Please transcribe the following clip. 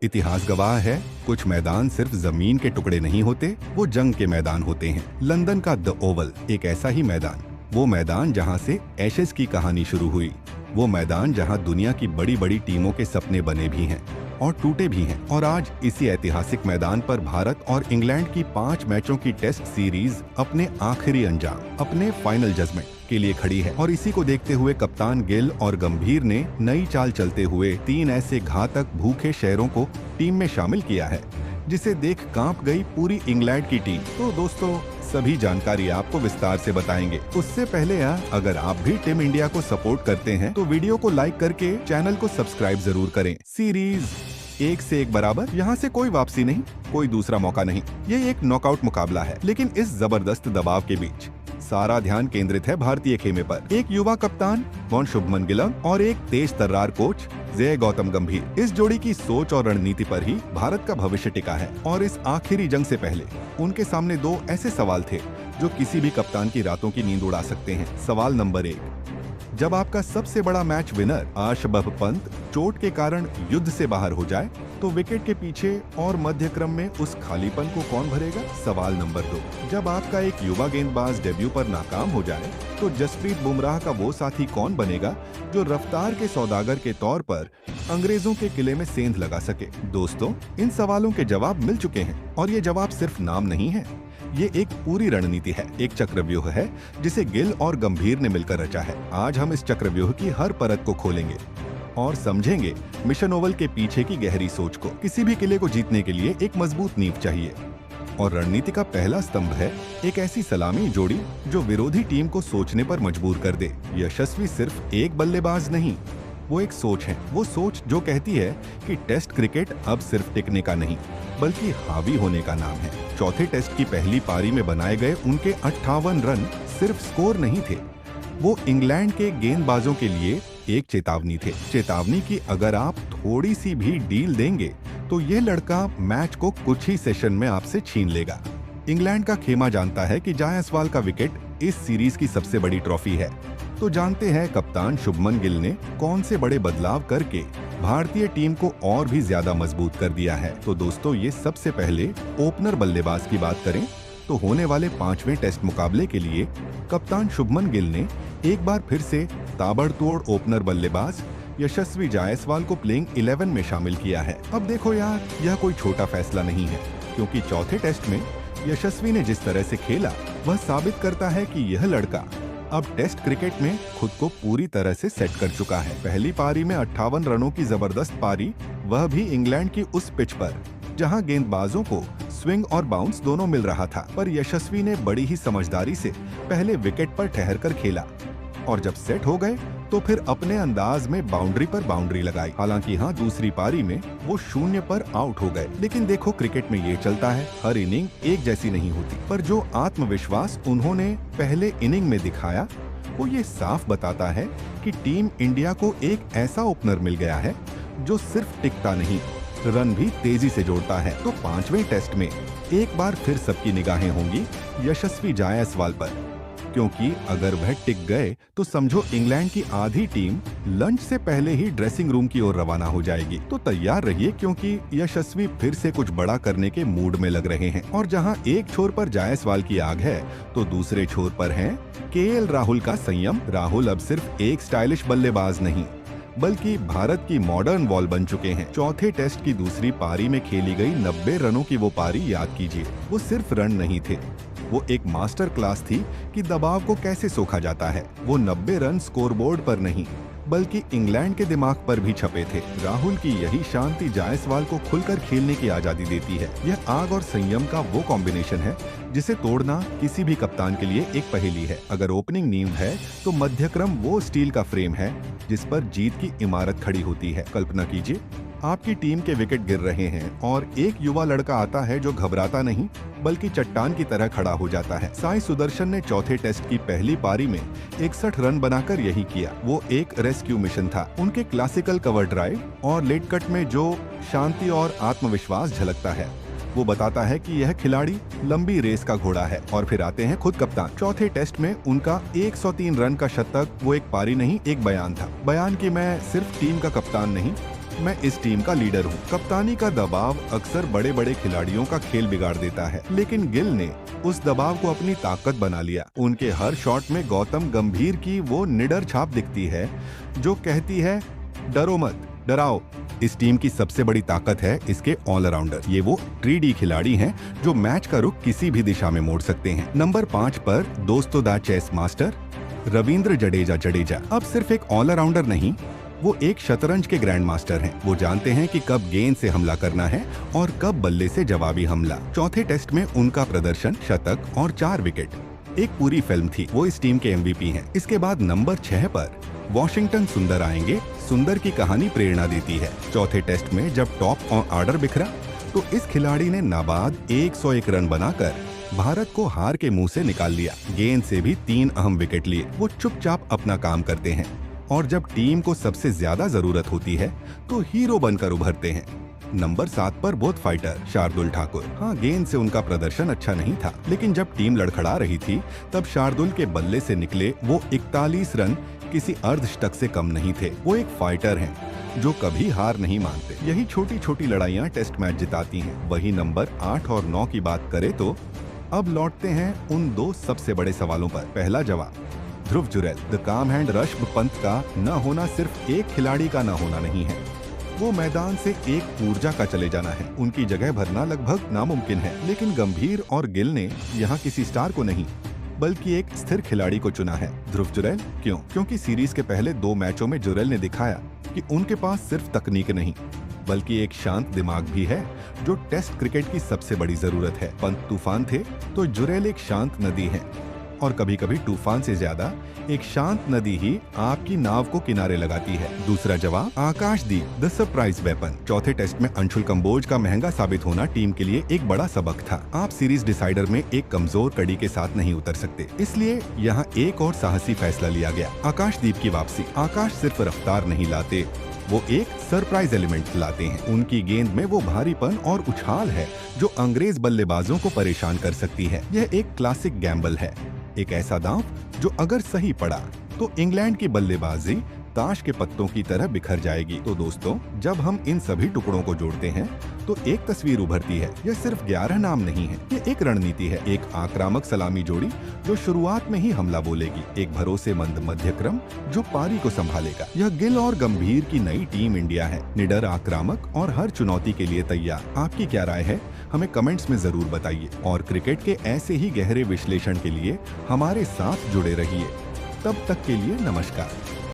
इतिहास गवाह है, कुछ मैदान सिर्फ जमीन के टुकड़े नहीं होते, वो जंग के मैदान होते हैं। लंदन का द ओवल एक ऐसा ही मैदान, वो मैदान जहां से एशेज की कहानी शुरू हुई, वो मैदान जहां दुनिया की बड़ी बड़ी टीमों के सपने बने भी हैं और टूटे भी हैं। और आज इसी ऐतिहासिक मैदान पर भारत और इंग्लैंड की 5 मैचों की टेस्ट सीरीज अपने आखिरी अंजाम, अपने फाइनल जजमेंट के लिए खड़ी है। और इसी को देखते हुए कप्तान गिल और गंभीर ने नई चाल चलते हुए 3 ऐसे घातक भूखे शहरों को टीम में शामिल किया है जिसे देख कांप गई पूरी इंग्लैंड की टीम। तो दोस्तों, सभी जानकारी आपको विस्तार से बताएंगे। उससे पहले अगर आप भी टीम इंडिया को सपोर्ट करते हैं तो वीडियो को लाइक करके चैनल को सब्सक्राइब जरूर करें। सीरीज 1 से 1 बराबर, यहाँ से कोई वापसी नहीं, कोई दूसरा मौका नहीं। ये एक नॉकआउट मुकाबला है, लेकिन इस जबरदस्त दबाव के बीच सारा ध्यान केंद्रित है भारतीय खेमे पर। एक युवा कप्तान शुभमन गिल और एक तेज तर्रार कोच जय गौतम गंभीर, इस जोड़ी की सोच और रणनीति पर ही भारत का भविष्य टिका है। और इस आखिरी जंग से पहले उनके सामने 2 ऐसे सवाल थे जो किसी भी कप्तान की रातों की नींद उड़ा सकते हैं। सवाल नंबर 1, जब आपका सबसे बड़ा मैच विनर आशुभ पंत चोट के कारण युद्ध से बाहर हो जाए तो विकेट के पीछे और मध्य क्रम में उस खालीपन को कौन भरेगा? सवाल नंबर 2, जब आपका एक युवा गेंदबाज डेब्यू पर नाकाम हो जाए तो जसप्रीत बुमराह का वो साथी कौन बनेगा जो रफ्तार के सौदागर के तौर पर अंग्रेजों के किले में सेंध लगा सके? दोस्तों, इन सवालों के जवाब मिल चुके हैं और ये जवाब सिर्फ नाम नहीं है, ये एक पूरी रणनीति है, एक चक्रव्यूह है जिसे गिल और गंभीर ने मिलकर रचा है। आज हम इस चक्रव्यूह की हर परत को खोलेंगे और समझेंगे मिशन ओवल के पीछे की गहरी सोच को। किसी भी किले को जीतने के लिए एक मजबूत नींव चाहिए और रणनीति का पहला स्तंभ है एक ऐसी सलामी जोड़ी जो विरोधी टीम को सोचने पर मजबूर कर दे। यशस्वी सिर्फ एक बल्लेबाज नहीं, वो एक सोच है। वो सोच जो कहती है कि टेस्ट क्रिकेट अब सिर्फ टिकने का नहीं बल्कि हावी होने का नाम है। चौथे टेस्ट की पहली पारी में बनाए गए उनके 58 रन सिर्फ स्कोर नहीं थे, वो इंग्लैंड के गेंदबाजों के लिए एक चेतावनी थे। चेतावनी की अगर आप थोड़ी सी भी डील देंगे तो ये लड़का मैच को कुछ ही सेशन में आपसे छीन लेगा। इंग्लैंड का खेमा जानता है कि जायसवाल का विकेट इस सीरीज की सबसे बड़ी ट्रॉफी है। तो जानते हैं कप्तान शुभमन गिल ने कौन से बड़े बदलाव करके भारतीय टीम को और भी ज्यादा मजबूत कर दिया है। तो दोस्तों, ये सबसे पहले ओपनर बल्लेबाज की बात करें तो होने वाले 5वें टेस्ट मुकाबले के लिए कप्तान शुभमन गिल ने एक बार फिर से ताबड़तोड़ ओपनर बल्लेबाज यशस्वी जायसवाल को प्लेइंग 11 में शामिल किया है। अब देखो यार, यह कोई छोटा फैसला नहीं है, क्योंकि चौथे टेस्ट में यशस्वी ने जिस तरह से खेला वह साबित करता है कि यह लड़का अब टेस्ट क्रिकेट में खुद को पूरी तरह से सेट कर चुका है। पहली पारी में 58 रनों की जबरदस्त पारी, वह भी इंग्लैंड की उस पिच पर जहां गेंदबाजों को स्विंग और बाउंस दोनों मिल रहा था। पर यशस्वी ने बड़ी ही समझदारी से पहले विकेट पर ठहर कर खेला और जब सेट हो गए तो फिर अपने अंदाज में बाउंड्री पर बाउंड्री लगाई। हालांकि दूसरी पारी में वो 0 पर आउट हो गए। लेकिन देखो, क्रिकेट में ये चलता है, हर इनिंग एक जैसी नहीं होती। पर जो आत्मविश्वास उन्होंने पहले इनिंग में दिखाया वो ये साफ बताता है कि टीम इंडिया को एक ऐसा ओपनर मिल गया है जो सिर्फ टिकता नहीं, रन भी तेजी से जोड़ता है। तो 5वें टेस्ट में एक बार फिर सबकी निगाहें होंगी यशस्वी जायसवाल पर, क्योंकि अगर वह टिक गए तो समझो इंग्लैंड की आधी टीम लंच से पहले ही ड्रेसिंग रूम की ओर रवाना हो जाएगी। तो तैयार रहिए, क्योंकि यशस्वी फिर से कुछ बड़ा करने के मूड में लग रहे हैं। और जहां एक छोर पर जायसवाल की आग है तो दूसरे छोर पर है केएल राहुल का संयम। राहुल अब सिर्फ एक स्टाइलिश बल्लेबाज नहीं बल्कि भारत की मॉडर्न वॉल बन चुके हैं। चौथे टेस्ट की दूसरी पारी में खेली गई 90 रनों की वो पारी याद कीजिए। वो सिर्फ रन नहीं थे, वो एक मास्टर क्लास थी कि दबाव को कैसे सोखा जाता है। वो 90 रन स्कोरबोर्ड पर नहीं बल्कि इंग्लैंड के दिमाग पर भी छपे थे। राहुल की यही शांति जायसवाल को खुलकर खेलने की आजादी देती है। यह आग और संयम का वो कॉम्बिनेशन है जिसे तोड़ना किसी भी कप्तान के लिए एक पहेली है। अगर ओपनिंग नींव है तो मध्यक्रम वो स्टील का फ्रेम है जिस पर जीत की इमारत खड़ी होती है। कल्पना कीजिए, आपकी टीम के विकेट गिर रहे हैं और एक युवा लड़का आता है जो घबराता नहीं बल्कि चट्टान की तरह खड़ा हो जाता है। साई सुदर्शन ने चौथे टेस्ट की पहली पारी में 61 रन बनाकर यही किया। वो एक रेस्क्यू मिशन था। उनके क्लासिकल कवर ड्राइव और लेट कट में जो शांति और आत्मविश्वास झलकता है वो बताता है कि यह खिलाड़ी लंबी रेस का घोड़ा है। और फिर आते हैं खुद कप्तान। चौथे टेस्ट में उनका 103 रन का शतक वो एक पारी नहीं, एक बयान था। बयान कि मैं सिर्फ टीम का कप्तान नहीं मैं इस टीम का लीडर हूँ। कप्तानी का दबाव अक्सर बड़े बड़े खिलाड़ियों का खेल बिगाड़ देता है, लेकिन गिल ने उस दबाव को अपनी ताकत बना लिया। उनके हर शॉट में गौतम गंभीर की वो निडर छाप दिखती है जो कहती है डरो मत, डराओ। इस टीम की सबसे बड़ी ताकत है इसके ऑलराउंडर। ये वो 3D खिलाड़ी हैं जो मैच का रुख किसी भी दिशा में मोड़ सकते हैं। नंबर 5 पर दोस्तों दा चेस मास्टर रविंद्र जडेजा अब सिर्फ एक ऑलराउंडर नहीं, वो एक शतरंज के ग्रैंड मास्टर हैं। वो जानते हैं कि कब गेंद से हमला करना है और कब बल्ले से जवाबी हमला। चौथे टेस्ट में उनका प्रदर्शन, शतक और 4 विकेट एक पूरी फिल्म थी। वो इस टीम के MVP हैं। इसके बाद नंबर 6 पर वॉशिंगटन सुंदर आएंगे। सुंदर की कहानी प्रेरणा देती है। चौथे टेस्ट में जब टॉप ऑर्डर बिखरा तो इस खिलाड़ी ने नाबाद 101 रन बनाकर भारत को हार के मुंह से निकाल लिया। गेंद से भी 3 अहम विकेट लिए। वो चुपचाप अपना काम करते हैं और जब टीम को सबसे ज्यादा जरूरत होती है तो हीरो बनकर उभरते हैं। नंबर 7 पर बोथ फाइटर शार्दुल ठाकुर। हाँ, गेंद से उनका प्रदर्शन अच्छा नहीं था, लेकिन जब टीम लड़खड़ा रही थी तब शार्दुल के बल्ले से निकले वो 41 रन किसी अर्धशतक से कम नहीं थे। वो एक फाइटर हैं जो कभी हार नहीं मानते। यही छोटी छोटी लड़ाइयाँ टेस्ट मैच जिताती हैं। वही नंबर 8 और 9 की बात करें तो अब लौटते हैं उन 2 सबसे बड़े सवालों पर। पहला जवाब, ध्रुव जुरैल। द काम हैंड ऋषभ पंत का न होना सिर्फ एक खिलाड़ी का न होना नहीं है, वो मैदान से एक ऊर्जा का चले जाना है। उनकी जगह भरना लगभग नामुमकिन है, लेकिन गंभीर और गिल ने यहाँ किसी स्टार को नहीं बल्कि एक स्थिर खिलाड़ी को चुना है। ध्रुव जुरैल क्यों? क्योंकि सीरीज के पहले 2 मैचों में जुरैल ने दिखाया कि उनके पास सिर्फ तकनीक नहीं बल्कि एक शांत दिमाग भी है, जो टेस्ट क्रिकेट की सबसे बड़ी जरूरत है। पंत तूफान थे तो जुरैल एक शांत नदी है, और कभी कभी तूफान से ज्यादा एक शांत नदी ही आपकी नाव को किनारे लगाती है। दूसरा जवाब, आकाशदीप द सरप्राइज वेपन। चौथे टेस्ट में अंशुल कंबोज का महंगा साबित होना टीम के लिए एक बड़ा सबक था। आप सीरीज डिसाइडर में एक कमजोर कड़ी के साथ नहीं उतर सकते, इसलिए यहाँ एक और साहसी फैसला लिया गया, आकाशदीप की वापसी। आकाश सिर्फ रफ्तार नहीं लाते, वो एक सरप्राइज एलिमेंट लाते हैं। उनकी गेंद में वो भारीपन और उछाल है जो अंग्रेज बल्लेबाजों को परेशान कर सकती है। यह एक क्लासिक गैम्बल है, एक ऐसा दांव जो अगर सही पड़ा तो इंग्लैंड की बल्लेबाजी ताश के पत्तों की तरह बिखर जाएगी। तो दोस्तों, जब हम इन सभी टुकड़ों को जोड़ते हैं तो एक तस्वीर उभरती है। यह सिर्फ 11 नाम नहीं है, ये एक रणनीति है। एक आक्रामक सलामी जोड़ी जो शुरुआत में ही हमला बोलेगी, एक भरोसेमंद मध्यक्रम जो पारी को संभालेगा। यह गिल और गंभीर की नई टीम इंडिया है, निडर, आक्रामक और हर चुनौती के लिए तैयार। आपकी क्या राय है? हमें कमेंट्स में जरूर बताइए, और क्रिकेट के ऐसे ही गहरे विश्लेषण के लिए हमारे साथ जुड़े रहिए। तब तक के लिए नमस्कार।